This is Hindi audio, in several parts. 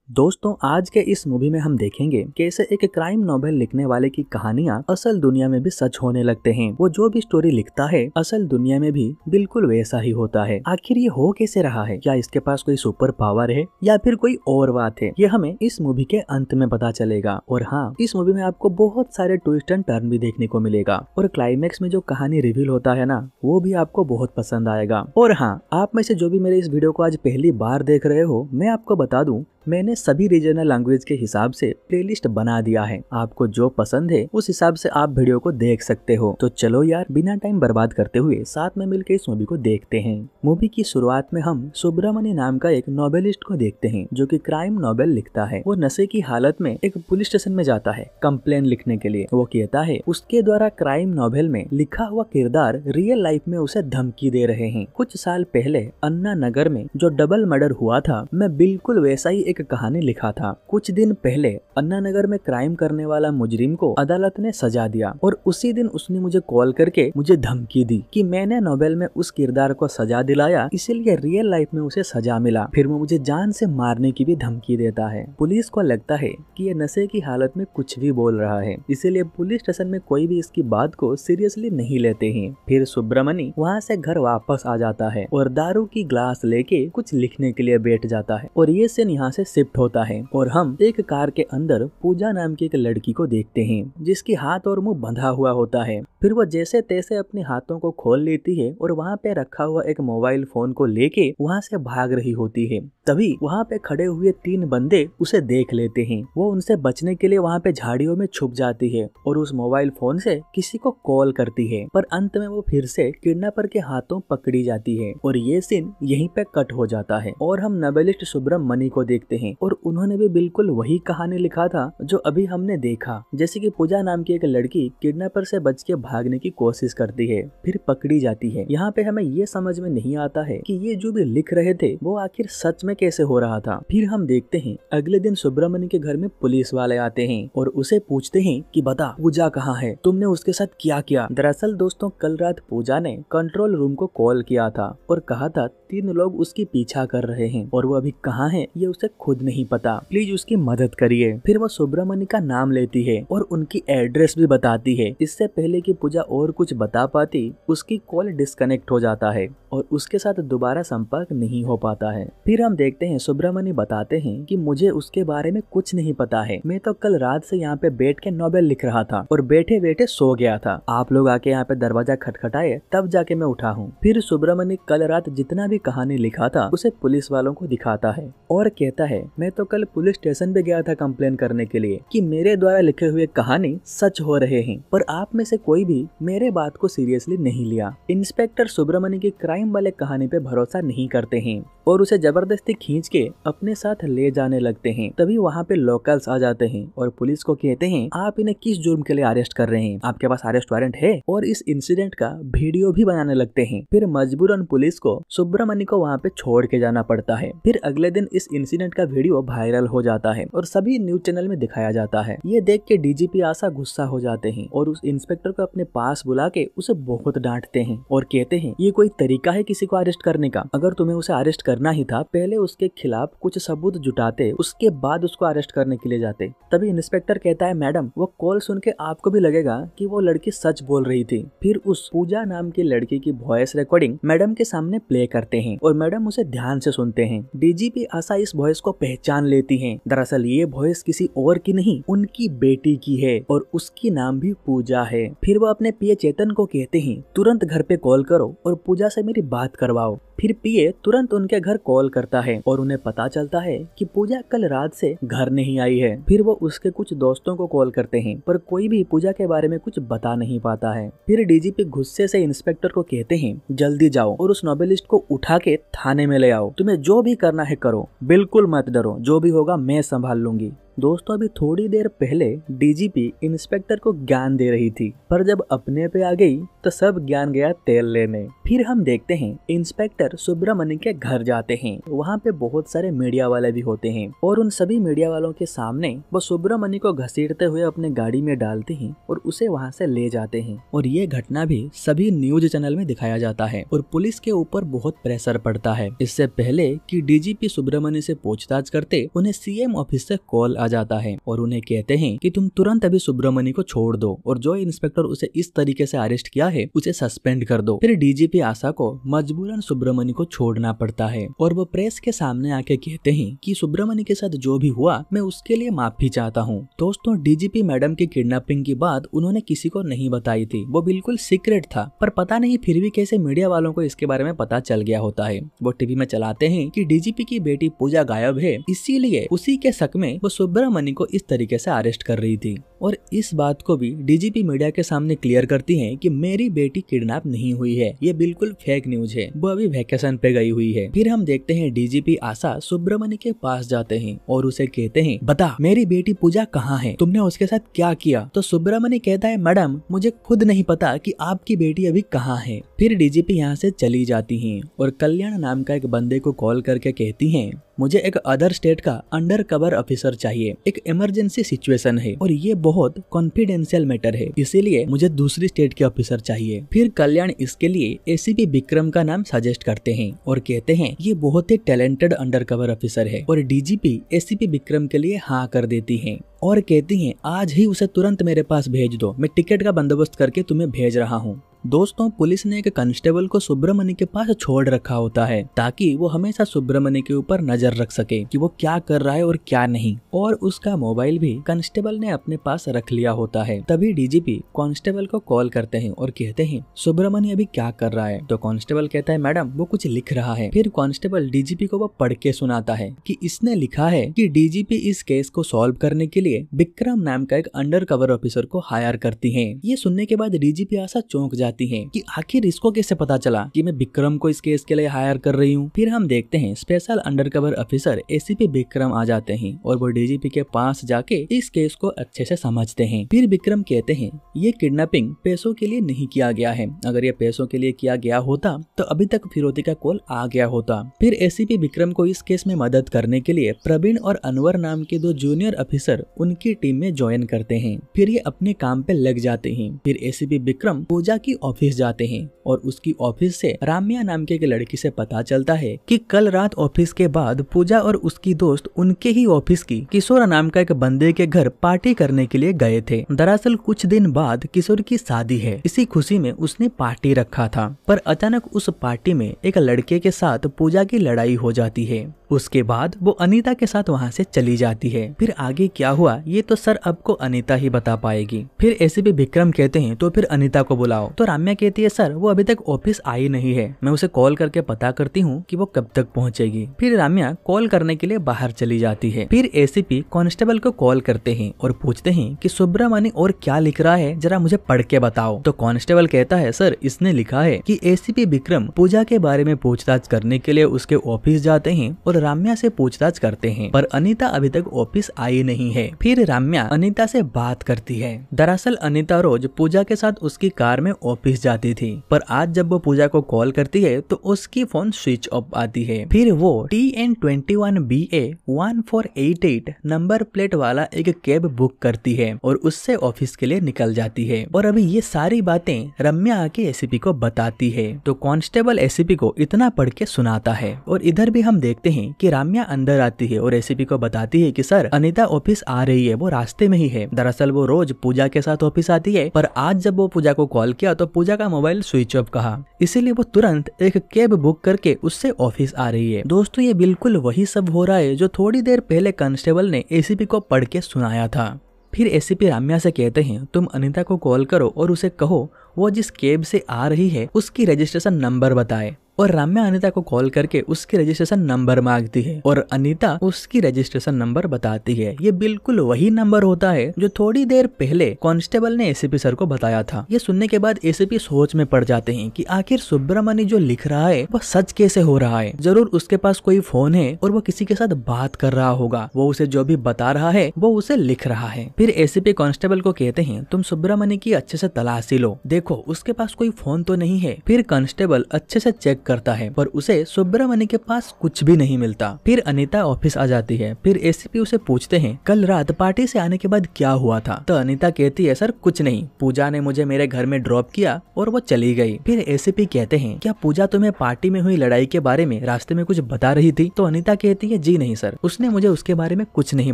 दोस्तों आज के इस मूवी में हम देखेंगे कैसे एक क्राइम नॉवेल लिखने वाले की कहानियां असल दुनिया में भी सच होने लगते हैं। वो जो भी स्टोरी लिखता है असल दुनिया में भी बिल्कुल वैसा ही होता है। आखिर ये हो कैसे रहा है? क्या इसके पास कोई सुपर पावर है या फिर कोई और बात है? ये हमें इस मूवी के अंत में पता चलेगा। और हाँ, इस मूवी में आपको बहुत सारे ट्विस्ट एंड टर्न भी देखने को मिलेगा और क्लाइमेक्स में जो कहानी रिवील होता है ना, वो भी आपको बहुत पसंद आएगा। और हाँ, आप में से जो भी मेरे इस वीडियो को आज पहली बार देख रहे हो, मैं आपको बता दूं, मैंने सभी रीजनल लैंग्वेज के हिसाब से प्लेलिस्ट बना दिया है। आपको जो पसंद है उस हिसाब से आप वीडियो को देख सकते हो। तो चलो यार, बिना टाइम बर्बाद करते हुए साथ में मिलकर इस मूवी को देखते हैं। मूवी की शुरुआत में हम सुब्रमण्य नाम का एक नॉवेलिस्ट को देखते हैं जो कि क्राइम नॉवेल लिखता है। वो नशे की हालत में एक पुलिस स्टेशन में जाता है कंप्लेन लिखने के लिए। वो कहता है उसके द्वारा क्राइम नॉवेल में लिखा हुआ किरदार रियल लाइफ में उसे धमकी दे रहे हैं। कुछ साल पहले अन्ना नगर में जो डबल मर्डर हुआ था, मैं बिल्कुल वैसा ही एक कहानी लिखा था। कुछ दिन पहले अन्ना नगर में क्राइम करने वाला मुजरिम को अदालत ने सजा दिया और उसी दिन उसने मुझे कॉल करके मुझे धमकी दी कि मैंने नोवेल में उस किरदार को सजा दिलाया, इसीलिए रियल लाइफ में उसे सजा मिला। फिर वो मुझे जान से मारने की भी धमकी देता है। पुलिस को लगता है कि ये नशे की हालत में कुछ भी बोल रहा है, इसीलिए पुलिस स्टेशन में कोई भी इसकी बात को सीरियसली नहीं लेते हैं। फिर सुब्रमण्य वहाँ से घर वापस आ जाता है और दारू की ग्लास लेके कुछ लिखने के लिए बैठ जाता है और ये सीन यहाँ से शिफ्ट होता है और हम एक कार के अंदर पूजा नाम की एक लड़की को देखते हैं जिसकी हाथ और मुंह बंधा हुआ होता है। फिर वो जैसे तैसे अपने हाथों को खोल लेती है और वहाँ पे रखा हुआ एक मोबाइल फोन को लेके वहाँ से भाग रही होती है। तभी वहाँ पे खड़े हुए 3 बंदे उसे देख लेते हैं। वो उनसे बचने के लिए वहाँ पे झाड़ियों में छुप जाती है और उस मोबाइल फोन से किसी को कॉल करती है, पर अंत में वो फिर से किडनैपर के हाथों पकड़ी जाती है और ये सीन यहीं पे कट हो जाता है और हम नॉवेलिस्ट सुब्रमण्य को देखते हैं और उन्होंने भी बिल्कुल वही कहानी लिखा था जो अभी हमने देखा। जैसे कि पूजा नाम की एक लड़की किडनैपर से बच के भागने की कोशिश करती है, फिर पकड़ी जाती है। यहाँ पे हमें ये समझ में नहीं आता है कि ये जो भी लिख रहे थे वो आखिर सच में कैसे हो रहा था। फिर हम देखते हैं अगले दिन सुब्रमण्य के घर में पुलिस वाले आते हैं और उसे पूछते हैं कि बता पूजा कहाँ है, तुमने उसके साथ क्या किया। दरअसल दोस्तों, कल रात पूजा ने कंट्रोल रूम को कॉल किया था और कहा था 3 लोग उसकी पीछा कर रहे हैं और वो अभी कहाँ है ये उसे खुद नहीं पता, प्लीज उसकी मदद करिए। फिर वो सुब्रमण्य का नाम लेती है और उनकी एड्रेस भी बताती है। इससे पहले कि पूजा और कुछ बता पाती, उसकी कॉल डिस्कनेक्ट हो जाता है और उसके साथ दोबारा संपर्क नहीं हो पाता है। फिर हम देखते हैं सुब्रमण्य बताते हैं कि मुझे उसके बारे में कुछ नहीं पता है, मैं तो कल रात से यहाँ पे बैठ के नॉवेल लिख रहा था और बैठे बैठे सो गया था। आप लोग आके यहाँ पे दरवाजा खटखटाए तब जाके मैं उठा हूँ। फिर सुब्रमण्य कल रात जितना भी कहानी लिखा था उसे पुलिस वालों को दिखाता है और कहता है मैं तो कल पुलिस स्टेशन पे गया था कंप्लेन करने के लिए कि मेरे द्वारा लिखे हुए कहानी सच हो रहे हैं, पर आप में से कोई भी मेरे बात को सीरियसली नहीं लिया। इंस्पेक्टर सुब्रमण्य की क्राइम वाले कहानी पे भरोसा नहीं करते हैं और उसे जबरदस्ती खींच के अपने साथ ले जाने लगते हैं। तभी वहाँ पे लोकल्स आ जाते हैं और पुलिस को कहते हैं आप इन्हें किस जुर्म के लिए अरेस्ट कर रहे हैं, आपके पास अरेस्ट वारंट है, और इस इंसिडेंट का वीडियो भी बनाने लगते हैं। फिर मजबूरन पुलिस को सुब्रमण्य को वहाँ पे छोड़ के जाना पड़ता है। फिर अगले दिन इस इंसिडेंट का वीडियो वायरल हो जाता है और सभी न्यूज चैनल में दिखाया जाता है। ये देख के डीजीपी आशा गुस्सा हो जाते हैं और उस इंस्पेक्टर को अपने पास बुला के उसे बहुत डांटते हैं और कहते हैं ये कोई तरीका है किसी को अरेस्ट करने का? अगर तुम्हें उसे अरेस्ट करना ही था, पहले उसके खिलाफ कुछ सबूत जुटाते, उसके बाद उसको अरेस्ट करने के लिए जाते। तभी इंस्पेक्टर कहता है मैडम, वो कॉल सुन के आपको भी लगेगा कि वो लड़की सच बोल रही थी। फिर उस पूजा नाम की लड़की की वॉइस रिकॉर्डिंग मैडम के सामने प्ले करते हैं और मैडम उसे ध्यान से सुनते हैं। डीजीपी आशा इस वॉइस को पहचान लेती हैं। दरअसल ये वॉइस किसी और की नहीं, उनकी बेटी की है और उसकी नाम भी पूजा है। फिर वो अपने पीए चेतन को कहते हैं तुरंत घर पे कॉल करो और पूजा से मेरी बात करवाओ। फिर पीए तुरंत उनके घर कॉल करता है और उन्हें पता चलता है कि पूजा कल रात से घर नहीं आई है। फिर वो उसके कुछ दोस्तों को कॉल करते हैं, पर कोई भी पूजा के बारे में कुछ बता नहीं पाता है। फिर डीजीपी गुस्से से इंस्पेक्टर को कहते हैं जल्दी जाओ और उस नॉवेलिस्ट को उठा के थाने में ले आओ, तुम्हें जो भी करना है करो, बिल्कुल मत डरो, जो भी होगा मैं संभाल लूंगी। दोस्तों, अभी थोड़ी देर पहले डीजीपी इंस्पेक्टर को ज्ञान दे रही थी, पर जब अपने पे आ गई तो सब ज्ञान गया तेल लेने। फिर हम देखते हैं इंस्पेक्टर ऑफिसर सुब्रमण्यम के घर जाते हैं। वहाँ पे बहुत सारे मीडिया वाले भी होते हैं और उन सभी मीडिया वालों के सामने वो सुब्रमण्यम को घसीटते हुए अपने गाड़ी में डालते हैं और उसे वहाँ से ले जाते हैं। और ये घटना भी सभी न्यूज चैनल में दिखाया जाता है और पुलिस के ऊपर बहुत प्रेशर पड़ता है। इससे पहले कि डीजीपी सुब्रमण्यम से पूछताछ करते उन्हें सीएम ऑफिस से कॉल आ जाता है और उन्हें कहते हैं कि तुम तुरंत अभी सुब्रमण्यम को छोड़ दो और जो इंस्पेक्टर उसे इस तरीके से अरेस्ट किया है उसे सस्पेंड कर दो। फिर डीजीपी आशा को मजबूरन सुब्रमण्यम को छोड़ना पड़ता है और वो प्रेस के सामने आके कहते हैं कि सुब्रमण्यम के साथ जो भी हुआ मैं उसके लिए माफी चाहता हूँ। दोस्तों, डीजीपी मैडम की किडनैपिंग की बात उन्होंने किसी को नहीं बताई थी, वो बिल्कुल सीक्रेट था, पर पता नहीं फिर भी कैसे मीडिया वालों को इसके बारे में पता चल गया होता है। वो टीवी में चलाते हैं कि डीजीपी की बेटी पूजा गायब है, इसीलिए उसी के शक में वो सुब्रमण्यम को इस तरीके से अरेस्ट कर रही थी। और इस बात को भी डीजीपी मीडिया के सामने क्लियर करती हैं कि मेरी बेटी किडनैप नहीं हुई है, ये बिल्कुल फेक न्यूज है, वो अभी वैकेशन पे गई हुई है। फिर हम देखते हैं डीजीपी आशा सुब्रमण्यम के पास जाते हैं और उसे कहते हैं बता मेरी बेटी पूजा कहाँ है, तुमने उसके साथ क्या किया। तो सुब्रमण्यम कहता है मैडम मुझे खुद नहीं पता कि आपकी बेटी अभी कहाँ है। फिर डीजीपी यहाँ से चली जाती हैं और कल्याण नाम का एक बंदे को कॉल करके कहती हैं मुझे एक अदर स्टेट का अंडर कवर ऑफिसर चाहिए, एक इमरजेंसी सिचुएशन है और ये बहुत कॉन्फिडेंशियल मैटर है, इसीलिए मुझे दूसरी स्टेट के ऑफिसर चाहिए। फिर कल्याण इसके लिए एसीपी विक्रम का नाम सजेस्ट करते हैं और कहते हैं ये बहुत ही टैलेंटेड अंडर कवर ऑफिसर है और डीजीपी एसीपी विक्रम के लिए हाँ कर देती हैं और कहती हैं आज ही उसे तुरंत मेरे पास भेज दो, मैं टिकट का बंदोबस्त करके तुम्हें भेज रहा हूँ। दोस्तों, पुलिस ने एक कांस्टेबल को सुब्रमण्यम के पास छोड़ रखा होता है ताकि वो हमेशा सुब्रमण्यम के ऊपर नजर रख सके कि वो क्या कर रहा है और क्या नहीं, और उसका मोबाइल भी कांस्टेबल ने अपने पास रख लिया होता है। तभी डीजीपी कांस्टेबल को कॉल करते हैं और कहते हैं सुब्रमण्यम अभी क्या कर रहा है। तो कांस्टेबल कहता है मैडम वो कुछ लिख रहा है। फिर कांस्टेबल डीजीपी को वो पढ़ के सुनाता है कि इसने लिखा है कि डीजीपी इस केस को सॉल्व करने के लिए विक्रम नाम का एक अंडर कवर ऑफिसर को हायर करती है। ये सुनने के बाद डीजीपी आशा चौंक जाती है कि आखिर इसको कैसे पता चला कि मैं विक्रम को इस केस के लिए हायर कर रही हूँ। फिर हम देखते हैं special undercover officer ACP Vikram आ जाते हैं और वो डीजीपी के पास जाके इस केस को अच्छे से समझते हैं। फिर विक्रम कहते हैं ये किडनैपिंग पैसों के लिए नहीं किया गया है, अगर ये पैसों के लिए किया गया होता तो अभी तक फिरौती का कॉल आ गया होता। फिर एसीपी विक्रम को इस केस में मदद करने के लिए प्रवीण और अनवर नाम के दो जूनियर ऑफिसर उनकी टीम में ज्वाइन करते हैं। फिर ये अपने काम पे लग जाते हैं। फिर एसीपी विक्रम पूजा की ऑफिस जाते हैं और उसकी ऑफिस से राम्या नाम के एक लड़की से पता चलता है कि कल रात ऑफिस के बाद पूजा और उसकी दोस्त उनके ही ऑफिस की किशोर नाम का एक बंदे के घर पार्टी करने के लिए गए थे। दरअसल कुछ दिन बाद किशोर की शादी है, इसी खुशी में उसने पार्टी रखा था, पर अचानक उस पार्टी में एक लड़के के साथ पूजा की लड़ाई हो जाती है। उसके बाद वो अनीता के साथ वहाँ से चली जाती है। फिर आगे क्या हुआ ये तो सर आपको अनीता ही बता पाएगी। फिर एसीपी विक्रम कहते हैं तो फिर अनीता को बुलाओ। तो राम्या कहती है सर वो अभी तक ऑफिस आई नहीं है, मैं उसे कॉल करके पता करती हूँ कि वो कब तक पहुँचेगी। फिर राम्या कॉल करने के लिए बाहर चली जाती है। फिर एसीपी कांस्टेबल को कॉल करते हैं और पूछते हैं कि सुब्रमण्यम और क्या लिख रहा है, जरा मुझे पढ़ के बताओ। तो कांस्टेबल कहता है सर इसने लिखा है कि एसीपी विक्रम पूजा के बारे में पूछताछ करने के लिए उसके ऑफिस जाते हैं और राम्या से पूछताछ करते हैं, पर अनीता अभी तक ऑफिस आई नहीं है। फिर राम्या अनीता से बात करती है। दरअसल अनीता रोज पूजा के साथ उसकी कार में ऑफिस जाती थी, पर आज जब वो पूजा को कॉल करती है तो उसकी फोन स्विच ऑफ आती है। फिर वो TN21BA 1488 नंबर प्लेट वाला एक कैब बुक करती है और उससे ऑफिस के लिए निकल जाती है। और अभी ये सारी बातें रम्या आके एसीपी को बताती है। तो कांस्टेबल एसीपी को इतना पढ़ के सुनाता है। और इधर भी हम देखते हैं कि राम्या अंदर आती है और एसीपी को बताती है कि सर अनीता ऑफिस आ रही है, वो रास्ते में ही है। दरअसल वो रोज पूजा के साथ ऑफिस आती है, पर आज जब वो पूजा को कॉल किया तो पूजा का मोबाइल स्विच ऑफ कहा, इसीलिए वो तुरंत एक कैब बुक करके उससे ऑफिस आ रही है। दोस्तों ये बिल्कुल वही सब हो रहा है जो थोड़ी देर पहले कांस्टेबल ने एसीपी को पढ़ के सुनाया था। फिर एसीपी राम्या से कहते हैं तुम अनीता को कॉल करो और उसे कहो वो जिस कैब से आ रही है उसकी रजिस्ट्रेशन नंबर बताए। और राम्या अनीता को कॉल करके उसकी रजिस्ट्रेशन नंबर मांगती है और अनीता उसकी रजिस्ट्रेशन नंबर बताती है। ये बिल्कुल वही नंबर होता है जो थोड़ी देर पहले कांस्टेबल ने एसीपी सर को बताया था। ये सुनने के बाद एसीपी सोच में पड़ जाते हैं कि आखिर सुब्रमण्यम जो लिख रहा है वह सच कैसे हो रहा है। जरूर उसके पास कोई फोन है और वो किसी के साथ बात कर रहा होगा, वो उसे जो भी बता रहा है वो उसे लिख रहा है। फिर एसीपी कांस्टेबल को कहते हैं तुम सुब्रमण्यम की अच्छे से तलाशी लो, देखो देखो उसके पास कोई फोन तो नहीं है। फिर कांस्टेबल अच्छे से चेक करता है पर उसे सुब्रमणि के पास कुछ भी नहीं मिलता। फिर अनीता ऑफिस आ जाती है। फिर एसीपी उसे पूछते हैं कल रात पार्टी से आने के बाद क्या हुआ था। तो अनीता कहती है सर कुछ नहीं, पूजा ने मुझे मेरे घर में ड्रॉप किया और वो चली गई। फिर एसीपी कहते हैं क्या पूजा तुम्हें पार्टी में हुई लड़ाई के बारे में रास्ते में कुछ बता रही थी। तो अनीता कहती है जी नहीं सर, उसने मुझे उसके बारे में कुछ नहीं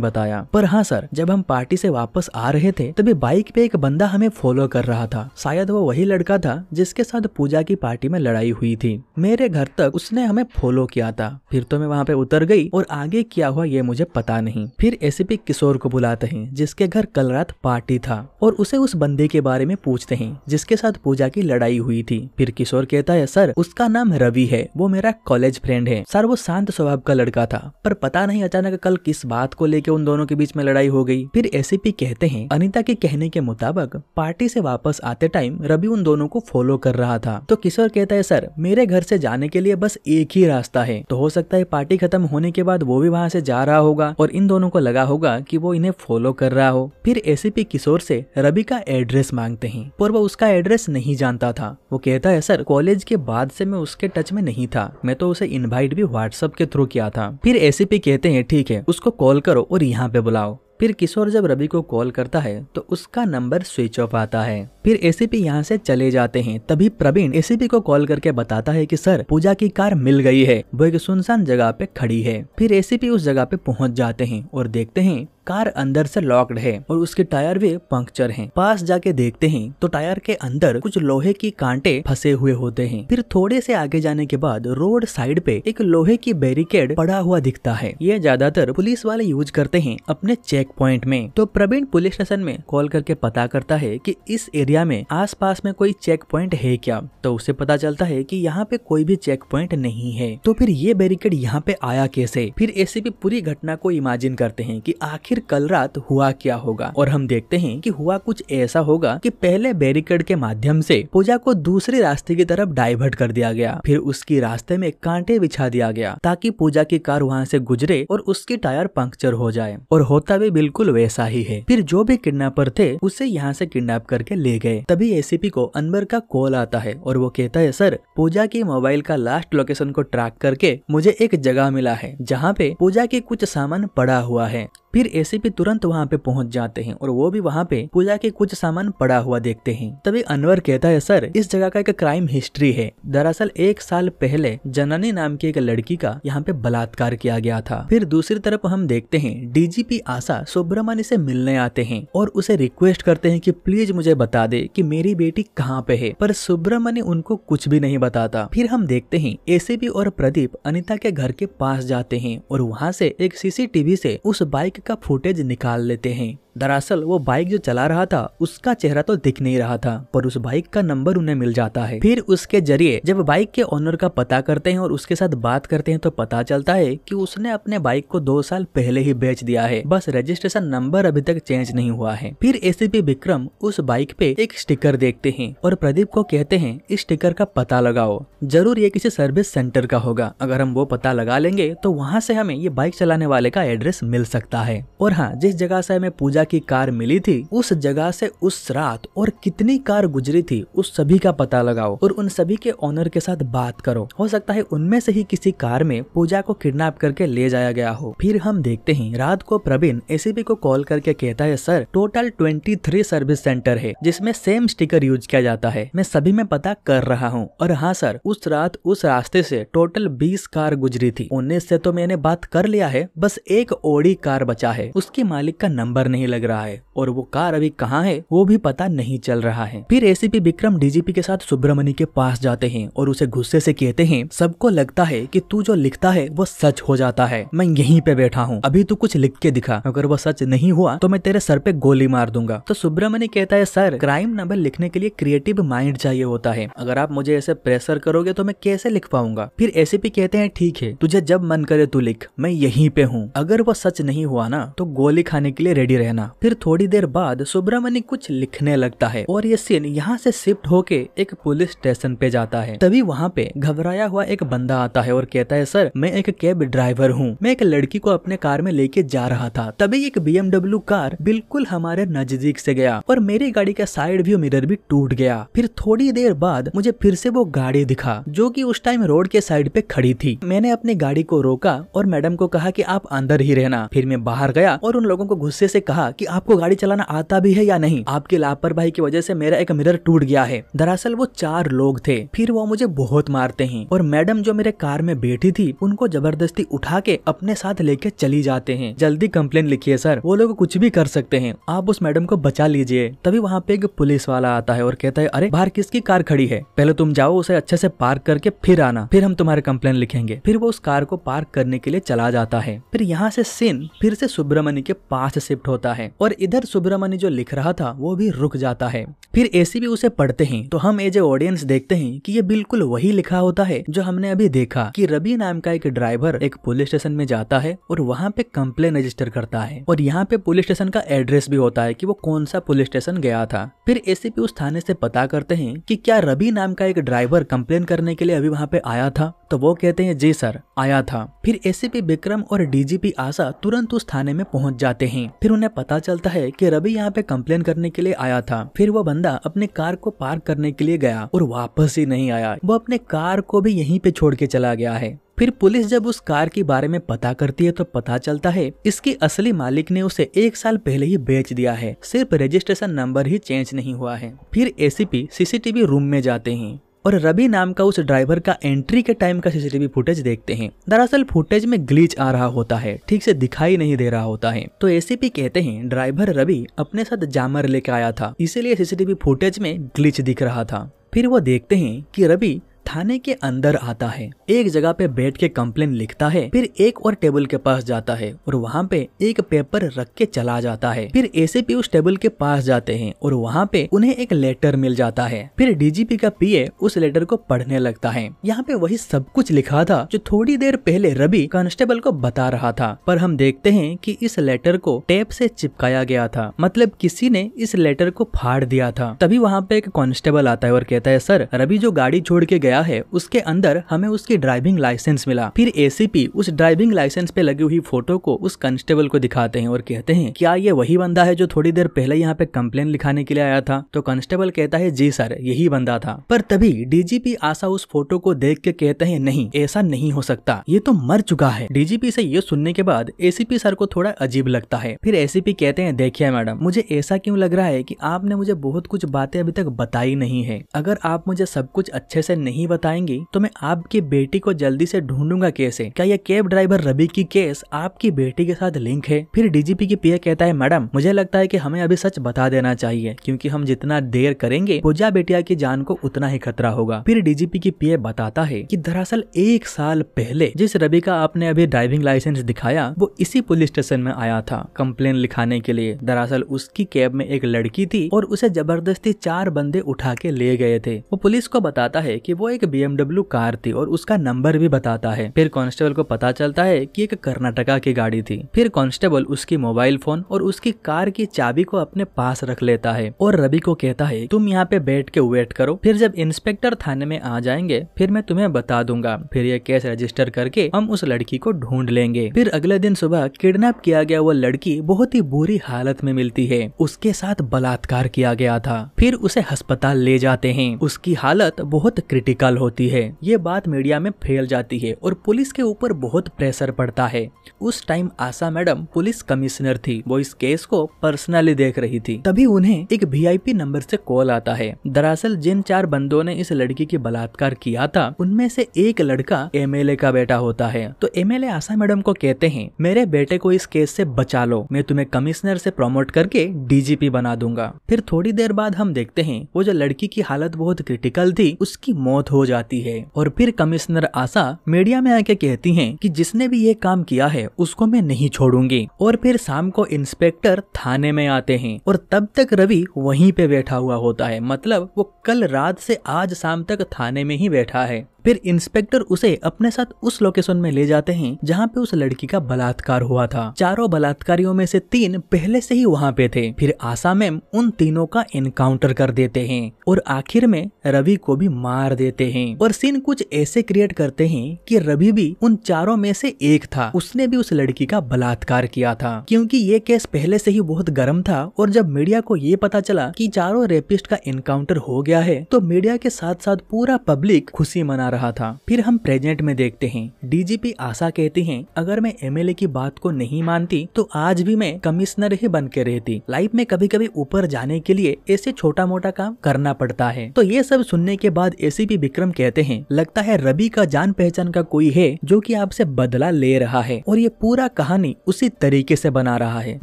बताया, पर हाँ सर जब हम पार्टी से वापस आ रहे थे तभी बाइक पे एक बंदा हमें फॉलो कर रहा था। शायद वो वही लड़का था जिसके साथ पूजा की पार्टी में लड़ाई हुई थी। मेरे घर तक उसने हमें फॉलो किया था। फिर तो मैं वहाँ पे उतर गई और आगे क्या हुआ ये मुझे पता नहीं। फिर एसीपी किशोर को बुलाते हैं जिसके घर कल रात पार्टी था और उसे उस बंदे के बारे में पूछते हैं जिसके साथ पूजा की लड़ाई हुई थी। फिर किशोर कहता है सर उसका नाम रवि है, वो मेरा कॉलेज फ्रेंड है। सर वो शांत स्वभाव का लड़का था पर पता नहीं अचानक कल किस बात को लेके उन दोनों के बीच में लड़ाई हो गई। फिर एसीपी कहते हैं अनीता के कहने के मुताबिक पार्टी से वापस आते टाइम रवि उन दोनों को फॉलो कर रहा था। तो किशोर कहता है सर मेरे घर से जाने के लिए बस एक ही रास्ता है, तो हो सकता है पार्टी खत्म होने के बाद वो भी वहाँ से जा रहा होगा और इन दोनों को लगा होगा कि वो इन्हें फॉलो कर रहा हो। फिर एसीपी किशोर से रवि का एड्रेस मांगते हैं पर वो उसका एड्रेस नहीं जानता था। वो कहता है सर कॉलेज के बाद से मैं उसके टच में नहीं था, मैं तो उसे इनवाइट भी व्हाट्सएप के थ्रू किया था। फिर एसीपी कहते हैं ठीक है उसको कॉल करो और यहाँ पे बुलाओ। फिर किशोर जब रवि को कॉल करता है तो उसका नंबर स्विच ऑफ आता है। फिर एसीपी यहाँ से चले जाते हैं। तभी प्रवीण एसीपी को कॉल करके बताता है कि सर पूजा की कार मिल गई है, वो एक सुनसान जगह पे खड़ी है। फिर एसीपी उस जगह पे पहुंच जाते हैं और देखते हैं कार अंदर से लॉक्ड है और उसके टायर भी पंक्चर हैं। पास जाके देखते हैं तो टायर के अंदर कुछ लोहे की कांटे फंसे हुए होते हैं। फिर थोड़े से आगे जाने के बाद रोड साइड पे एक लोहे की बैरिकेड पड़ा हुआ दिखता है। ये ज्यादातर पुलिस वाले यूज करते हैं अपने चेक पॉइंट में। तो प्रवीण पुलिस स्टेशन में कॉल करके पता करता है कि इस एरिया में आसपास में कोई चेक पॉइंट है क्या। तो उसे पता चलता है कि यहाँ पे कोई भी चेक पॉइंट नहीं है। तो फिर ये बैरिकेड यहाँ पे आया कैसे। फिर एसीपी पूरी घटना को इमेजिन करते हैं कि आखिर कल रात हुआ क्या होगा और हम देखते हैं कि हुआ कुछ ऐसा होगा कि पहले बैरिकेड के माध्यम से पूजा को दूसरे रास्ते की तरफ डाइवर्ट कर दिया गया। फिर उसकी रास्ते में कांटे बिछा दिया गया ताकि पूजा की कार वहाँ से गुजरे और उसकी टायर पंक्चर हो जाए। और होता भी बिल्कुल वैसा ही है। फिर जो भी किडनैपर थे उसे यहाँ से किडनैप करके ले गए। तभी एसीपी को अनवर का कॉल आता है और वो कहता है सर पूजा की मोबाइल का लास्ट लोकेशन को ट्रैक करके मुझे एक जगह मिला है जहाँ पे पूजा के कुछ सामान पड़ा हुआ है। फिर एसीपी तुरंत वहाँ पे पहुंच जाते हैं और वो भी वहाँ पे पूजा के कुछ सामान पड़ा हुआ देखते हैं। तभी अनवर कहता है सर इस जगह का एक क्राइम हिस्ट्री है। दरअसल 1 साल पहले जननी नाम की एक लड़की का यहाँ पे बलात्कार किया गया था। फिर दूसरी तरफ हम देखते हैं डीजीपी आशा सुब्रमण्य से मिलने आते हैं और उसे रिक्वेस्ट करते हैं कि प्लीज मुझे बता दे कि मेरी बेटी कहाँ पे है, पर सुब्रमण्य उनको कुछ भी नहीं बताता। फिर हम देखते हैं एसीपी और प्रदीप अनीता के घर के पास जाते हैं और वहाँ से एक सीसीटीवी से उस बाइक का फुटेज निकाल लेते हैं। दरअसल वो बाइक जो चला रहा था उसका चेहरा तो दिख नहीं रहा था पर उस बाइक का नंबर उन्हें मिल जाता है। फिर उसके जरिए जब बाइक के ओनर का पता करते हैं और उसके साथ बात करते हैं तो पता चलता है कि उसने अपने बाइक को 2 साल पहले ही बेच दिया है, बस रजिस्ट्रेशन नंबर अभी तक चेंज नहीं हुआ है। फिर एसीपी विक्रम उस बाइक पे एक स्टिकर देखते हैं और प्रदीप को कहते हैं इस स्टिकर का पता लगाओ, जरूर ये किसी सर्विस सेंटर का होगा। अगर हम वो पता लगा लेंगे तो वहाँ से हमें ये बाइक चलाने वाले का एड्रेस मिल सकता है। और हाँ, जिस जगह से हमें पूजा की कार मिली थी उस जगह से उस रात और कितनी कार गुजरी थी उस सभी का पता लगाओ और उन सभी के ओनर के साथ बात करो। हो सकता है उनमें से ही किसी कार में पूजा को किडनैप करके ले जाया गया हो। फिर हम देखते हैं रात को प्रवीण एसीपी को कॉल करके कहता है सर टोटल 23 सर्विस सेंटर है जिसमें सेम स्टिकर यूज किया जाता है, मैं सभी में पता कर रहा हूँ। और हाँ सर उस रात उस रास्ते से टोटल 20 कार गुजरी थी, 19 से तो मैंने बात कर लिया है, बस एक ओडी कार बचा है, उसके मालिक का नंबर नहीं लग रहा है और वो कार अभी कहाँ है वो भी पता नहीं चल रहा है। फिर एसीपी विक्रम डीजीपी के साथ सुब्रमण्य के पास जाते हैं और उसे गुस्से से कहते हैं सबको लगता है कि तू जो लिखता है वो सच हो जाता है, मैं यहीं पे बैठा हूँ, अभी तू कुछ लिख के दिखा, अगर वो सच नहीं हुआ तो मैं तेरे सर पे गोली मार दूंगा। तो सुब्रमण्य कहता है सर क्राइम नॉवेल लिखने के लिए क्रिएटिव माइंड चाहिए होता है, अगर आप मुझे ऐसे प्रेशर करोगे तो मैं कैसे लिख पाऊंगा। फिर एसीपी कहते हैं ठीक है तुझे जब मन करे तू लिख, मैं यहीं पे हूँ, अगर वो सच नहीं हुआ ना तो गोली खाने के लिए रेडी रहना। ना। फिर थोड़ी देर बाद सुब्रमण्य कुछ लिखने लगता है और ये सीन यहाँ से शिफ्ट होके एक पुलिस स्टेशन पे जाता है। तभी वहाँ पे घबराया हुआ एक बंदा आता है और कहता है, सर मैं एक कैब ड्राइवर हूँ, मैं एक लड़की को अपने कार में लेके जा रहा था। तभी एक BMW कार बिल्कुल हमारे नजदीक से गया और मेरी गाड़ी का साइड व्यू मिरर भी टूट गया। फिर थोड़ी देर बाद मुझे फिर से वो गाड़ी दिखा जो कि उस टाइम रोड के साइड पे खड़ी थी। मैंने अपनी गाड़ी को रोका और मैडम को कहा कि आप अंदर ही रहना। फिर मैं बाहर गया और उन लोगों को गुस्से से कहा कि आपको गाड़ी चलाना आता भी है या नहीं, आपकी लापरवाही की वजह से मेरा एक मिरर टूट गया है। दरअसल वो 4 लोग थे। फिर वो मुझे बहुत मारते हैं और मैडम जो मेरे कार में बैठी थी उनको जबरदस्ती उठा के अपने साथ लेके चली जाते हैं। जल्दी कंप्लेन लिखिए सर, वो लोग कुछ भी कर सकते हैं, आप उस मैडम को बचा लीजिए। तभी वहाँ पे एक पुलिस वाला आता है और कहता है, अरे बाहर किसकी कार खड़ी है, पहले तुम जाओ उसे अच्छे से पार्क करके फिर आना, फिर हम तुम्हारे कंप्लेन लिखेंगे। फिर वो उस कार को पार्क करने के लिए चला जाता है। फिर यहाँ से सीन फिर से सुब्रमण्य के पास शिफ्ट होता है और इधर सुब्रमण्य जो लिख रहा था वो भी रुक जाता है। फिर एसीपी उसे पढ़ते हैं तो हम एज ए ऑडियंस देखते हैं कि ये बिल्कुल वही लिखा होता है जो हमने अभी देखा कि रवि नाम का एक ड्राइवर एक पुलिस स्टेशन में जाता है और वहाँ पे कंप्लेन रजिस्टर करता है और यहाँ पे पुलिस स्टेशन का एड्रेस भी होता है कि वो कौन सा पुलिस स्टेशन गया था। फिर एसीपी उस थाने से पता करते हैं कि क्या रवि नाम का एक ड्राइवर कंप्लेन करने के लिए अभी वहाँ पे आया था, तो वो कहते हैं जी सर आया था। फिर एसीपी विक्रम और डीजीपी आशा तुरंत उस थाने में पहुंच जाते हैं। फिर उन्हें पता चलता है कि रवि यहाँ पे कंप्लेन करने के लिए आया था। फिर वो बंदा अपने कार को पार्क करने के लिए गया और वापस ही नहीं आया, वो अपने कार को भी यहीं पे छोड़ के चला गया है। फिर पुलिस जब उस कार के बारे में पता करती है तो पता चलता है इसकी असली मालिक ने उसे 1 साल पहले ही बेच दिया है, सिर्फ रजिस्ट्रेशन नंबर ही चेंज नहीं हुआ है। फिर एसीपी सीसीटीवी रूम में जाते हैं और रवि नाम का उस ड्राइवर का एंट्री के टाइम का सीसीटीवी फुटेज देखते हैं। दरअसल फुटेज में ग्लिच आ रहा होता है, ठीक से दिखाई नहीं दे रहा होता है। तो एसीपी कहते हैं ड्राइवर रवि अपने साथ जामर लेके आया था, इसीलिए सीसीटीवी फुटेज में ग्लिच दिख रहा था। फिर वो देखते हैं कि रवि थाने के अंदर आता है, एक जगह पे बैठ के कंप्लेन लिखता है, फिर एक और टेबल के पास जाता है और वहाँ पे एक पेपर रख के चला जाता है। फिर एसीपी उस टेबल के पास जाते हैं और वहाँ पे उन्हें एक लेटर मिल जाता है। फिर डीजीपी का पीए उस लेटर को पढ़ने लगता है। यहाँ पे वही सब कुछ लिखा था जो थोड़ी देर पहले रवि कांस्टेबल को बता रहा था, पर हम देखते हैं कि इस लेटर को टेप से चिपकाया गया था, मतलब किसी ने इस लेटर को फाड़ दिया था। तभी वहाँ पे एक कांस्टेबल आता है और कहता है, सर रवि जो गाड़ी छोड़ के गया है उसके अंदर हमें उसकी ड्राइविंग लाइसेंस मिला। फिर एसीपी उस ड्राइविंग लाइसेंस पे लगी हुई फोटो को उस कांस्टेबल को दिखाते हैं और कहते हैं, क्या ये वही बंदा है जो थोड़ी देर पहले यहाँ पे कंप्लेन लिखाने के लिए आया था? तो कांस्टेबल कहता है, जी सर यही बंदा था। पर तभी डीजीपी आशा उस फोटो को देख के कहते हैं, नहीं ऐसा नहीं हो सकता, ये तो मर चुका है। डीजीपी से ये सुनने के बाद एसीपी सर को थोड़ा अजीब लगता है। फिर एसीपी कहते हैं, देखिए मैडम, मुझे ऐसा क्यों लग रहा है कि आपने मुझे बहुत कुछ बातें अभी तक बताई नहीं है। अगर आप मुझे सब कुछ अच्छे से नहीं बताएंगी तो मैं आपकी बेटी को जल्दी से ढूंढूंगा कैसे? क्या ये कैब ड्राइवर रवि की केस आपकी बेटी के साथ लिंक है? फिर डीजीपी की पीए कहता है, मैडम मुझे लगता है कि हमें अभी सच बता देना चाहिए, क्योंकि हम जितना देर करेंगे पूजा बेटिया की जान को उतना ही खतरा होगा। फिर डीजीपी की पीए बताता है कि दरअसल 1 साल पहले जिस रवि का आपने अभी ड्राइविंग लाइसेंस दिखाया वो इसी पुलिस स्टेशन में आया था कंप्लेन लिखाने के लिए। दरअसल उसकी कैब में एक लड़की थी और उसे जबरदस्ती 4 बंदे उठा के ले गए थे। वो पुलिस को बताता है कि वो एक BMW कार थी और उसका नंबर भी बताता है। फिर कांस्टेबल को पता चलता है कि एक कर्नाटका की गाड़ी थी। फिर कांस्टेबल उसकी मोबाइल फोन और उसकी कार की चाबी को अपने पास रख लेता है और रवि को कहता है, तुम यहाँ पे बैठ के वेट करो, फिर जब इंस्पेक्टर थाने में आ जाएंगे फिर मैं तुम्हें बता दूंगा। फिर ये केस रजिस्टर करके हम उस लड़की को ढूंढ लेंगे। फिर अगले दिन सुबह किडनैप किया गया वो लड़की बहुत ही बुरी हालत में मिलती है, उसके साथ बलात्कार किया गया था। फिर उसे अस्पताल ले जाते हैं, उसकी हालत बहुत क्रिटिकल होती है। ये बात मीडिया में फैल जाती है और पुलिस के ऊपर बहुत प्रेशर पड़ता है। उस टाइम आशा मैडम पुलिस कमिश्नर थी, वो इस केस को पर्सनली देख रही थी। तभी उन्हें एक VIP नंबर से कॉल आता है। दरअसल जिन 4 बंदों ने इस लड़की की बलात्कार किया था उनमें से एक लड़का MLA का बेटा होता है। तो MLA आशा मैडम को कहते हैं, मेरे बेटे को इस केस से बचा लो, मैं तुम्हें कमिश्नर से प्रमोट करके DGP बना दूंगा। फिर थोड़ी देर बाद हम देखते हैं वो जो लड़की की हालत बहुत क्रिटिकल थी उसकी मौत हो जाती है। और फिर कमिश्नर आशा मीडिया में आके कहती हैं कि जिसने भी ये काम किया है उसको मैं नहीं छोड़ूंगी। और फिर शाम को इंस्पेक्टर थाने में आते हैं और तब तक रवि वहीं पे बैठा हुआ होता है, मतलब वो कल रात से आज शाम तक थाने में ही बैठा है। फिर इंस्पेक्टर उसे अपने साथ उस लोकेशन में ले जाते हैं जहाँ पे उस लड़की का बलात्कार हुआ था। चारों बलात्कारियों में से 3 पहले से ही वहाँ पे थे। फिर आशा मैम उन तीनों का एनकाउंटर कर देते हैं और आखिर में रवि को भी मार देते हैं। और सीन कुछ ऐसे क्रिएट करते हैं कि रवि भी उन चारों में से एक था, उसने भी उस लड़की का बलात्कार किया था। क्योंकि ये केस पहले से ही बहुत गर्म था और जब मीडिया को ये पता चला कि चारों रेपिस्ट का एनकाउंटर हो गया है तो मीडिया के साथ साथ पूरा पब्लिक खुशी मना रहा था। फिर हम प्रेजेंट में देखते हैं डीजीपी आशा कहती हैं, अगर मैं एमएलए की बात को नहीं मानती तो आज भी मैं कमिश्नर ही बन के रहती। लाइफ में कभी कभी ऊपर जाने के लिए ऐसे छोटा मोटा काम करना पड़ता है। तो ये सब सुनने के बाद एसीपी विक्रम कहते हैं, लगता है रवि का जान पहचान का कोई है जो कि आपसे बदला ले रहा है और ये पूरा कहानी उसी तरीके से बना रहा है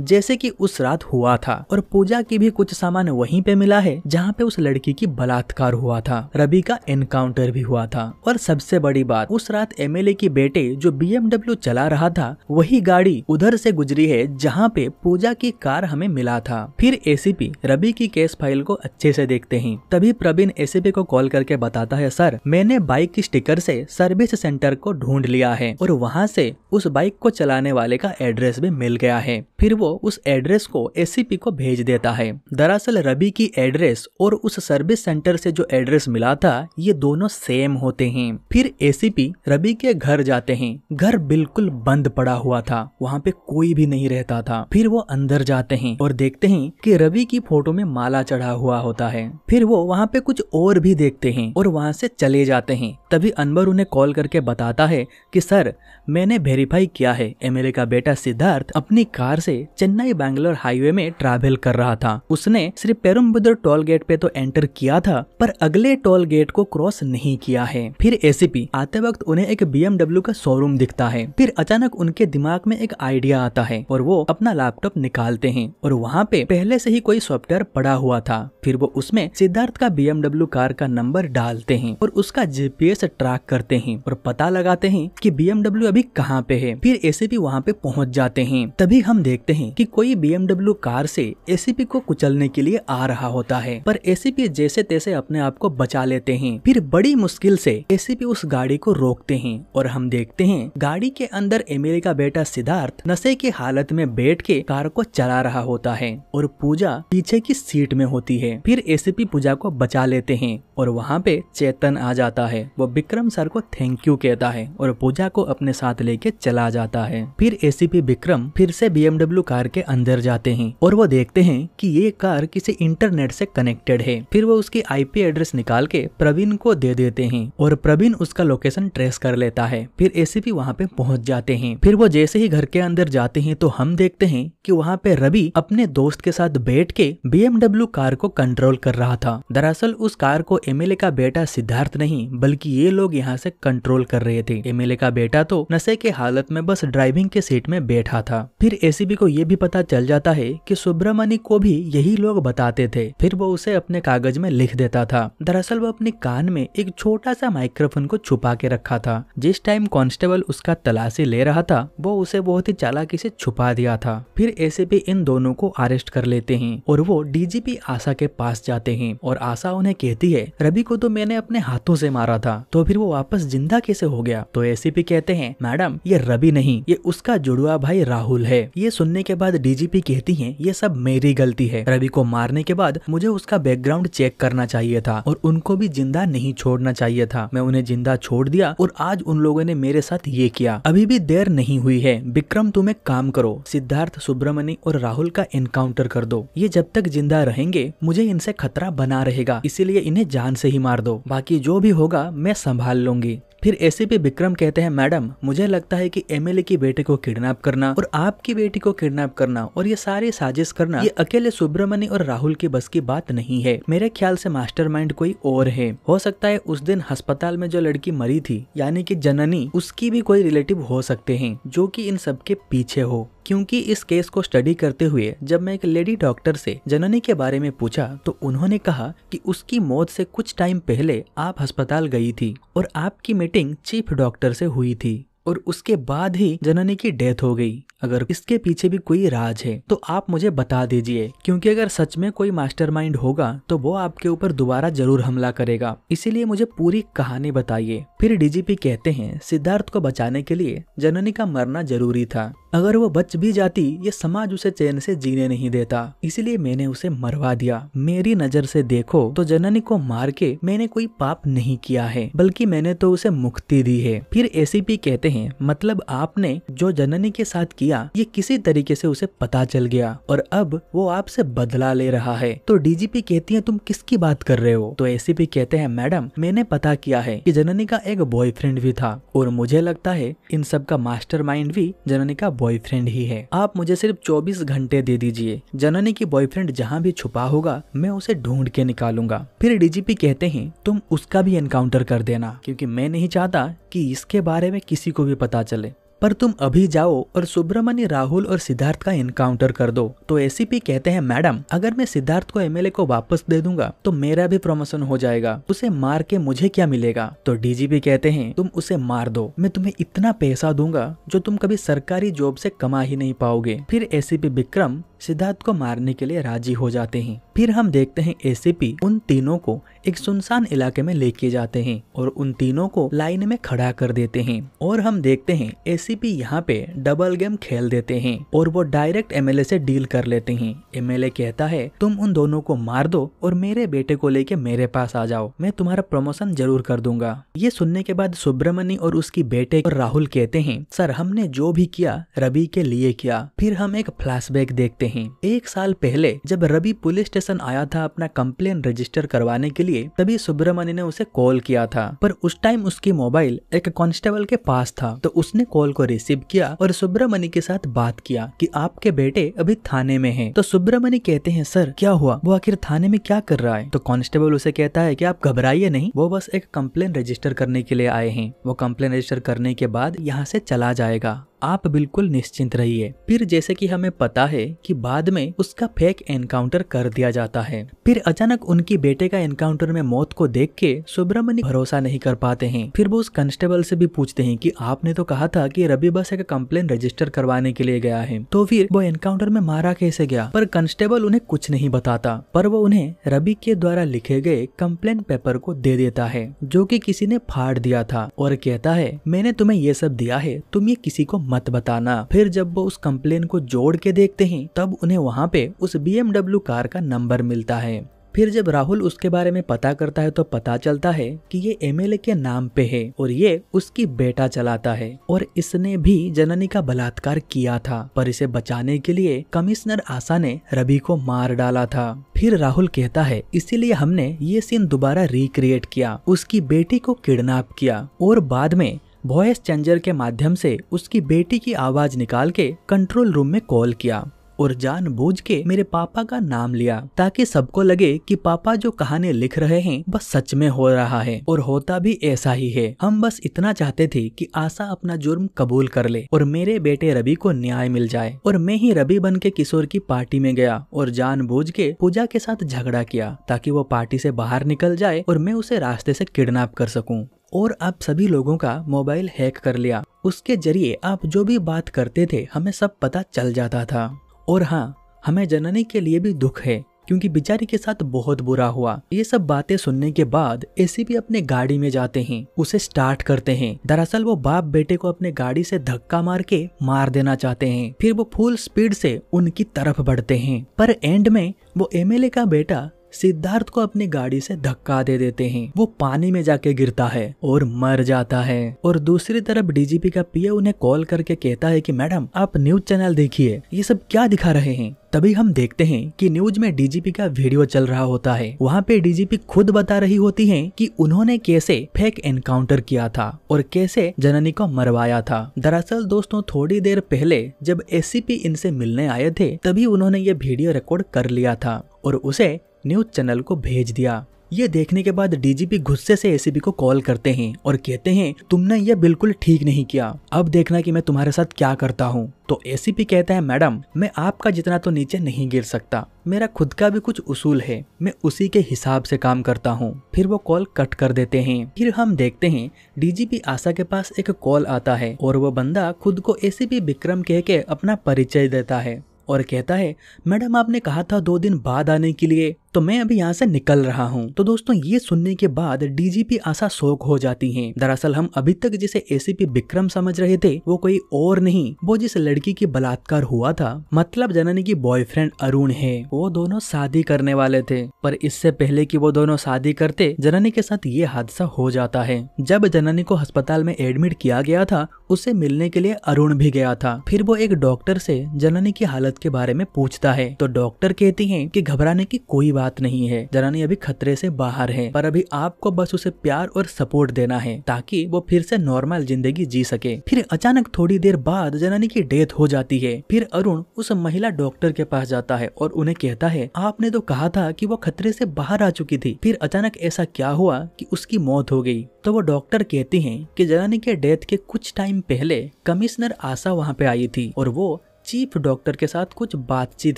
जैसे कि उस रात हुआ था। और पूजा की भी कुछ सामान वहीं पे मिला है जहाँ पे उस लड़की की बलात्कार हुआ था, रवि का एनकाउंटर भी हुआ था। और सबसे बड़ी बात, उस रात एमएलए की बेटे जो बीएमडब्ल्यू चला रहा था वही गाड़ी उधर से गुजरी है जहाँ पे पूजा की कार हमें मिला था। फिर एसीपी रवि की केस फाइल को अच्छे से देखते हैं। तभी प्रवीण एसीपी को कॉल करके बताता है, सर मैंने बाइक की स्टिकर से सर्विस सेंटर को ढूंढ लिया है और वहाँ से उस बाइक को चलाने वाले का एड्रेस भी मिल गया है। फिर वो उस एड्रेस को एसीपी को भेज देता है। दरअसल रवि की एड्रेस और उस सर्विस सेंटर से जो एड्रेस मिला था ये दोनों सेम होते हैं। फिर एसीपी रवि के घर जाते हैं। घर बिल्कुल बंद पड़ा हुआ था, वहाँ पे कोई भी नहीं रहता था। फिर वो अंदर जाते हैं और देखते हैं कि रवि की फोटो में माला चढ़ा हुआ होता है। फिर वो वहाँ पे कुछ और भी देखते हैं और वहाँ से चले जाते हैं। तभी अनवर उन्हें कॉल करके बताता है कि सर मैंने वेरीफाई किया है, एमएलए का बेटा सिद्धार्थ अपनी कार से चेन्नई बैंगलोर हाईवे में ट्रैवल कर रहा था। उसने सिर्फ पेरुम्बदुर टोल गेट पे तो एंटर किया था पर अगले टोल गेट को क्रॉस नहीं किया है। फिर एसीपी आते वक्त उन्हें एक बीएमडब्ल्यू का शोरूम दिखता है। फिर अचानक उनके दिमाग में एक आइडिया आता है और वो अपना लैपटॉप निकालते हैं और वहाँ पे पहले से ही कोई सॉफ्टवेयर पड़ा हुआ था। फिर वो उसमें सिद्धार्थ का बीएमडब्ल्यू कार का नंबर डालते हैं और उसका जीपीएस ट्रैक करते हैं और पता लगाते हैं कि बीएमडब्ल्यू अभी कहाँ पे है। फिर एसीपी वहाँ पे पहुँच जाते हैं। तभी हम देखते हैं कि कोई बीएमडब्ल्यू कार से एसीपी को कुचलने के लिए आ रहा होता है पर एसीपी जैसे तैसे अपने आप को बचा लेते हैं। फिर बड़ी मुश्किल से एसीपी उस गाड़ी को रोकते हैं और हम देखते हैं गाड़ी के अंदर एमएलए का बेटा सिद्धार्थ नशे की हालत में बैठ के कार को चला रहा होता है और पूजा पीछे की सीट में होती है। फिर एसीपी पूजा को बचा लेते हैं और वहाँ पे चेतन आ जाता है। वो विक्रम सर को थैंक यू कहता है और पूजा को अपने साथ लेके चला जाता है। फिर एसीपी विक्रम फिर से बीएमडब्ल्यू कार के अंदर जाते हैं और वो देखते हैं कि ये कार किसी इंटरनेट से कनेक्टेड है। फिर वो उसकी आईपी एड्रेस निकाल के प्रवीण को दे देते हैं और प्रवीण उसका लोकेशन ट्रेस कर लेता है। फिर एसीपी वहाँ पे पहुँच जाते हैं। फिर वो जैसे ही घर के अंदर जाते हैं तो हम देखते हैं कि वहाँ पे रवि अपने दोस्त के साथ बैठ के बीएमडब्ल्यू कार को कंट्रोल कर रहा था। दरअसल उस कार को एमएलए का बेटा सिद्धार्थ नहीं बल्कि ये लोग यहाँ से कंट्रोल कर रहे थे। एमएलए का बेटा तो नशे के हालत में बस ड्राइविंग के सीट में बैठा था। फिर एसीपी को ये भी पता चल जाता है कि सुब्रमणि को भी यही लोग बताते थे। फिर वो उसे अपने कागज में लिख देता था। दरअसल वो अपने कान में एक छोटा सा माइक्रोफोन को छुपा के रखा था। जिस टाइम कांस्टेबल उसका तलाशी ले रहा था वो उसे बहुत ही चालाकी से छुपा दिया था। फिर एसीपी इन दोनों को अरेस्ट कर लेते हैं और वो डीजीपी आशा के पास जाते हैं और आशा उन्हें कहती है, रवि को तो मैंने अपने हाथों से मारा था तो फिर वो वापस जिंदा कैसे हो गया? तो एसीपी कहते हैं, मैडम ये रवि नहीं, ये उसका जुड़वा भाई राहुल है। ये सुनने के बाद डीजीपी कहती हैं, ये सब मेरी गलती है। रवि को मारने के बाद मुझे उसका बैकग्राउंड चेक करना चाहिए था और उनको भी जिंदा नहीं छोड़ना चाहिए था। मैं उन्हें जिंदा छोड़ दिया और आज उन लोगों ने मेरे साथ ये किया। अभी भी देर नहीं हुई है। विक्रम तुम एक काम करो, सिद्धार्थ, सुब्रमणि और राहुल का एनकाउंटर कर दो। ये जब तक जिंदा रहेंगे मुझे इनसे खतरा बना रहेगा, इसीलिए इन्हें जान से ही मार दो। बाकी जो भी होगा मैं संभाल लूंगी। फिर एसीपी विक्रम कहते हैं, मैडम मुझे लगता है कि एमएलए की बेटे को किडनैप करना और आपकी बेटी को किडनैप करना और ये सारी साजिश करना ये अकेले सुब्रमणि और राहुल की बस की बात नहीं है। मेरे ख्याल से मास्टरमाइंड कोई और है। हो सकता है उस दिन अस्पताल में जो लड़की मरी थी यानी कि जननी, उसकी भी कोई रिलेटिव हो सकते हैं जो कि इन सब के पीछे हो। क्योंकि इस केस को स्टडी करते हुए जब मैं एक लेडी डॉक्टर से जननी के बारे में पूछा तो उन्होंने कहा कि उसकी मौत से कुछ टाइम पहले आप अस्पताल गई थी और आपकी मीटिंग चीफ डॉक्टर से हुई थी और उसके बाद ही जननी की डेथ हो गई। अगर इसके पीछे भी कोई राज है तो आप मुझे बता दीजिए, क्योंकि अगर सच में कोई मास्टरमाइंड होगा तो वो आपके ऊपर दोबारा जरूर हमला करेगा, इसीलिए मुझे पूरी कहानी बताइए। फिर डीजीपी कहते हैं सिद्धार्थ को बचाने के लिए जननी का मरना जरूरी था। अगर वो बच भी जाती ये समाज उसे चैन से जीने नहीं देता, इसलिए मैंने उसे मरवा दिया। मेरी नजर से देखो तो जननी को मार के मैंने कोई पाप नहीं किया है, बल्कि मैंने तो उसे मुक्ति दी है। फिर एसीपी कहते हैं मतलब आपने जो जननी के साथ किया ये किसी तरीके से उसे पता चल गया और अब वो आपसे बदला ले रहा है। तो डीजीपी कहती है तुम किसकी बात कर रहे हो? तो एसीपी कहते हैं मैडम मैंने पता किया है कि जननी का एक बॉयफ्रेंड भी था और मुझे लगता है इन सब का मास्टरमाइंड भी जननी का बॉयफ्रेंड ही है। आप मुझे सिर्फ 24 घंटे दे दीजिए, जननी की बॉयफ्रेंड जहाँ भी छुपा होगा मैं उसे ढूंढ के निकालूंगा। फिर डीजीपी कहते हैं तुम उसका भी एनकाउंटर कर देना, क्योंकि मैं नहीं चाहता कि इसके बारे में किसी को भी पता चले, पर तुम अभी जाओ और सुब्रमण्य, राहुल और सिद्धार्थ का एनकाउंटर कर दो। तो एसीपी कहते हैं मैडम अगर मैं सिद्धार्थ को एमएलए को वापस दे दूंगा तो मेरा भी प्रमोशन हो जाएगा, उसे मार के मुझे क्या मिलेगा? तो डीजीपी कहते हैं तुम उसे मार दो, मैं तुम्हें इतना पैसा दूंगा जो तुम कभी सरकारी जॉब से कमा ही नहीं पाओगे। फिर एसीपी विक्रम सिद्धार्थ को मारने के लिए राजी हो जाते हैं। फिर हम देखते हैं एसीपी उन तीनों को एक सुनसान इलाके में लेके जाते हैं और उन तीनों को लाइन में खड़ा कर देते हैं और हम देखते हैं एसीपी यहाँ पे डबल गेम खेल देते हैं और वो डायरेक्ट एमएलए से डील कर लेते हैं। एमएलए कहता है तुम उन दोनों को मार दो और मेरे बेटे को लेके मेरे पास आ जाओ, मैं तुम्हारा प्रमोशन जरूर कर दूंगा। ये सुनने के बाद सुब्रमण्य और उसकी बेटे और राहुल कहते हैं सर हमने जो भी किया रवि के लिए किया। फिर हम एक फ्लैशबैक देखते हैं 1 साल पहले जब रवि पुलिस स्टेशन आया था अपना कंप्लेन रजिस्टर करवाने के लिए, तभी सुब्रमण्य ने उसे कॉल किया था, पर उस टाइम उसकी मोबाइल एक कांस्टेबल के पास था। तो उसने कॉल को रिसीव किया और सुब्रमण्य के साथ बात किया कि आपके बेटे अभी थाने में हैं। तो सुब्रमण्य कहते हैं सर क्या हुआ, वो आखिर थाने में क्या कर रहा है? तो कांस्टेबल उसे कहता है कि आप घबराइए नहीं, वो बस एक कंप्लेन रजिस्टर करने के लिए आए हैं, वो कंप्लेन रजिस्टर करने के बाद यहाँ से चला जाएगा, आप बिल्कुल निश्चिंत रहिए। फिर जैसे कि हमें पता है कि बाद में उसका फेक एनकाउंटर कर दिया जाता है। फिर अचानक उनकी बेटे का एनकाउंटर में मौत को देख के सुब्रमण्य भरोसा नहीं कर पाते हैं। फिर वो उस कांस्टेबल से भी पूछते हैं कि आपने तो कहा था कि रवि बस एक कंप्लेन रजिस्टर करवाने के लिए गया है, तो फिर वो एनकाउंटर में मारा कैसे गया? पर कांस्टेबल उन्हें कुछ नहीं बताता, पर वो उन्हें रवि के द्वारा लिखे गए कंप्लेन पेपर को दे देता है जो कि किसी ने फाड़ दिया था और कहता है मैंने तुम्हें ये सब दिया है, तुम ये किसी को मत बताना। फिर जब वो उस कंप्लेन को जोड़ के देखते हैं तब उन्हें वहाँ पे उस BMW कार का नंबर मिलता है। फिर जब राहुल उसके बारे में पता करता है तो पता चलता है कि ये एमएलए के नाम पे है और ये उसकी बेटा चलाता है और इसने भी जननी का बलात्कार किया था, पर इसे बचाने के लिए कमिश्नर आशा ने रवि को मार डाला था। फिर राहुल कहता है इसीलिए हमने ये सीन दोबारा रिक्रिएट किया, उसकी बेटी को किडनैप किया और बाद में वॉइस चेंजर के माध्यम से उसकी बेटी की आवाज निकाल के कंट्रोल रूम में कॉल किया और जानबूझ के मेरे पापा का नाम लिया ताकि सबको लगे कि पापा जो कहानी लिख रहे हैं बस सच में हो रहा है और होता भी ऐसा ही है। हम बस इतना चाहते थे कि आशा अपना जुर्म कबूल कर ले और मेरे बेटे रवि को न्याय मिल जाए। और मैं ही रवि बन के किशोर की पार्टी में गया और जानबूझ के पूजा के साथ झगड़ा किया ताकि वो पार्टी से बाहर निकल जाए और मैं उसे रास्ते से किडनैप कर सकूं। और आप सभी लोगों का मोबाइल हैक कर लिया, उसके जरिए आप जो भी बात करते थे हमें सब पता चल जाता था। और हाँ, हमें जननी के लिए भी दुख है क्योंकि बेचारी के साथ बहुत बुरा हुआ। ये सब बातें सुनने के बाद एसीपी अपने गाड़ी में जाते हैं, उसे स्टार्ट करते हैं। दरअसल वो बाप बेटे को अपने गाड़ी से धक्का मार के मार देना चाहते हैं। फिर वो फुल स्पीड से उनकी तरफ बढ़ते हैं, पर एंड में वो एमएलए का बेटा सिद्धार्थ को अपनी गाड़ी से धक्का दे देते हैं। वो पानी में जाके गिरता है और मर जाता है। और दूसरी तरफ डीजीपी का पीए उन्हें कॉल करके कहता है कि मैडम आप न्यूज चैनल देखिए, ये सब क्या दिखा रहे हैं। तभी हम देखते हैं कि न्यूज में डीजीपी का वीडियो चल रहा होता है। वहाँ पे डीजीपी खुद बता रही होती हैं कि उन्होंने कैसे फेक एनकाउंटर किया था और कैसे जननी को मरवाया था। दरअसल दोस्तों थोड़ी देर पहले जब एसीपी इनसे मिलने आए थे तभी उन्होंने ये वीडियो रिकॉर्ड कर लिया था और उसे न्यूज चैनल को भेज दिया ये देखने के बाद डीजीपी गुस्से से एसीपी को कॉल करते हैं और कहते हैं तुमने ये बिल्कुल ठीक नहीं किया, अब देखना कि मैं तुम्हारे साथ क्या करता हूँ। तो एसीपी कहता है मैडम मैं आपका जितना तो नीचे नहीं गिर सकता, मेरा खुद का भी कुछ उसूल है, मैं उसी के हिसाब से काम करता हूँ। फिर वो कॉल कट कर देते हैं। फिर हम देखते हैं डीजीपी आशा के पास एक कॉल आता है और वो बंदा खुद को एसीपी विक्रम कह के अपना परिचय देता है और कहता है मैडम आपने कहा था 2 दिन बाद आने के लिए, तो मैं अभी यहाँ से निकल रहा हूँ। तो दोस्तों ये सुनने के बाद डीजीपी आशा शॉक हो जाती हैं। दरअसल हम अभी तक जिसे एसीपी विक्रम समझ रहे थे वो कोई और नहीं, वो जिस लड़की की बलात्कार हुआ था मतलब जननी की बॉयफ्रेंड अरुण है, वो दोनों शादी करने वाले थे। पर इससे पहले कि वो दोनों शादी करते जननी के साथ ये हादसा हो जाता है। जब जननी को अस्पताल में एडमिट किया गया था उसे मिलने के लिए अरुण भी गया था। फिर वो एक डॉक्टर से जननी की हालत के बारे में पूछता है तो डॉक्टर कहती हैं कि घबराने की कोई बात नहीं है, जननी अभी खतरे से बाहर है, पर अभी आपको बस उसे प्यार और सपोर्ट देना है ताकि वो फिर से नॉर्मल जिंदगी जी सके। फिर अचानक थोड़ी देर बाद जननी की डेथ हो जाती है। फिर अरुण उस महिला डॉक्टर के पास जाता है और उन्हें कहता है आपने तो कहा था कि वो खतरे से बाहर आ चुकी थी, फिर अचानक ऐसा क्या हुआ कि उसकी मौत हो गई। तो वो डॉक्टर कहती हैं कि जननी के डेथ के कुछ टाइम पहले कमिश्नर आशा वहाँ पे आई थी और वो चीफ डॉक्टर के साथ कुछ बातचीत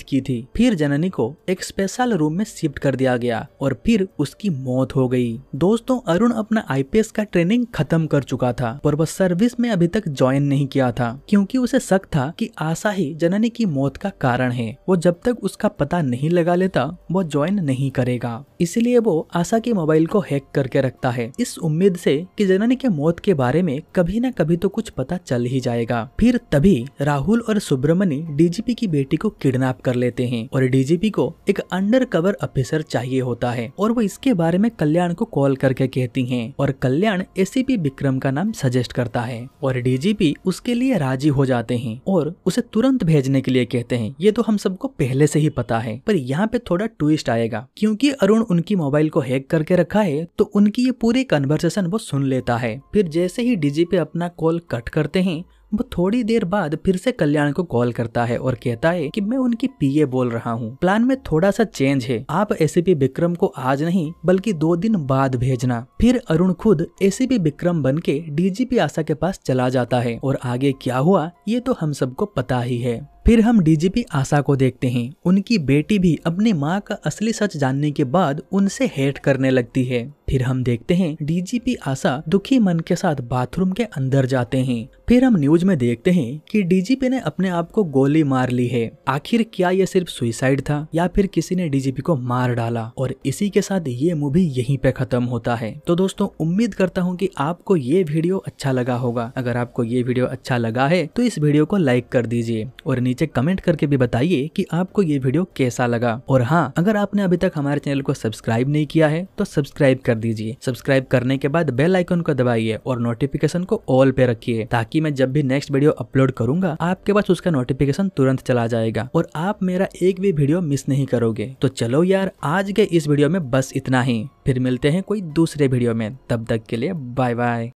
की थी। फिर जननी को एक स्पेशल रूम में शिफ्ट कर दिया गया और फिर उसकी मौत हो गई। दोस्तों अरुण अपना आईपीएस का ट्रेनिंग खत्म कर चुका था पर वह सर्विस में अभी तक ज्वाइन नहीं किया था क्योंकि उसे शक था कि आशा ही जननी की मौत का कारण है। वो जब तक उसका पता नहीं लगा लेता वो ज्वाइन नहीं करेगा, इसलिए वो आशा के मोबाइल को हैक करके रखता है इस उम्मीद से कि जननी के मौत के बारे में कभी न कभी तो कुछ पता चल ही जाएगा। फिर तभी राहुल और सुब्रमण्य डीजीपी की बेटी को किडनैप कर लेते हैं और डीजीपी को एक अंडर कवर ऑफिसर चाहिए होता है और वो इसके बारे में कल्याण को कॉल करके कहती हैं और कल्याण एसीपी विक्रम का नाम सजेस्ट करता है और डीजीपी उसके लिए राजी हो जाते हैं और उसे तुरंत भेजने के लिए कहते हैं। ये तो हम सबको पहले से ही पता है पर यहाँ पे थोड़ा ट्विस्ट आएगा क्योंकि अरुण उनकी मोबाइल को हैक करके रखा है तो उनकी ये पूरी कन्वर्सेशन वो सुन लेता है। फिर जैसे ही डीजीपी अपना कॉल कट करते हैं वो थोड़ी देर बाद फिर से कल्याण को कॉल करता है और कहता है कि मैं उनकी पीए बोल रहा हूँ, प्लान में थोड़ा सा चेंज है, आप एसीपी विक्रम को आज नहीं बल्कि 2 दिन बाद भेजना। फिर अरुण खुद एसीपी विक्रम बन के डीजीपी आशा के पास चला जाता है और आगे क्या हुआ ये तो हम सबको पता ही है। फिर हम डीजीपी आशा को देखते हैं, उनकी बेटी भी अपनी माँ का असली सच जानने के बाद उनसे हेट करने लगती है। फिर हम देखते हैं डीजीपी आशा दुखी मन के साथ बाथरूम के अंदर जाते हैं। फिर हम न्यूज में देखते हैं कि डीजीपी ने अपने आप को गोली मार ली है। आखिर क्या ये सिर्फ सुसाइड था या फिर किसी ने डीजीपी को मार डाला? और इसी के साथ ये मूवी यहीं पे खत्म होता है। तो दोस्तों उम्मीद करता हूँ कि आपको ये वीडियो अच्छा लगा होगा। अगर आपको ये वीडियो अच्छा लगा है तो इस वीडियो को लाइक कर दीजिए और नीचे कमेंट करके भी बताइए कि आपको ये वीडियो कैसा लगा। और हाँ, अगर आपने अभी तक हमारे चैनल को सब्सक्राइब नहीं किया है तो सब्सक्राइब कर दीजिए। सब्सक्राइब करने के बाद बेल आइकन को दबाइए और नोटिफिकेशन को ऑल पे रखिए ताकि मैं जब भी नेक्स्ट वीडियो अपलोड करूंगा आपके पास उसका नोटिफिकेशन तुरंत चला जाएगा और आप मेरा एक भी वीडियो मिस नहीं करोगे। तो चलो यार, आज के इस वीडियो में बस इतना ही। फिर मिलते हैं कोई दूसरे वीडियो में, तब तक के लिए बाय बाय।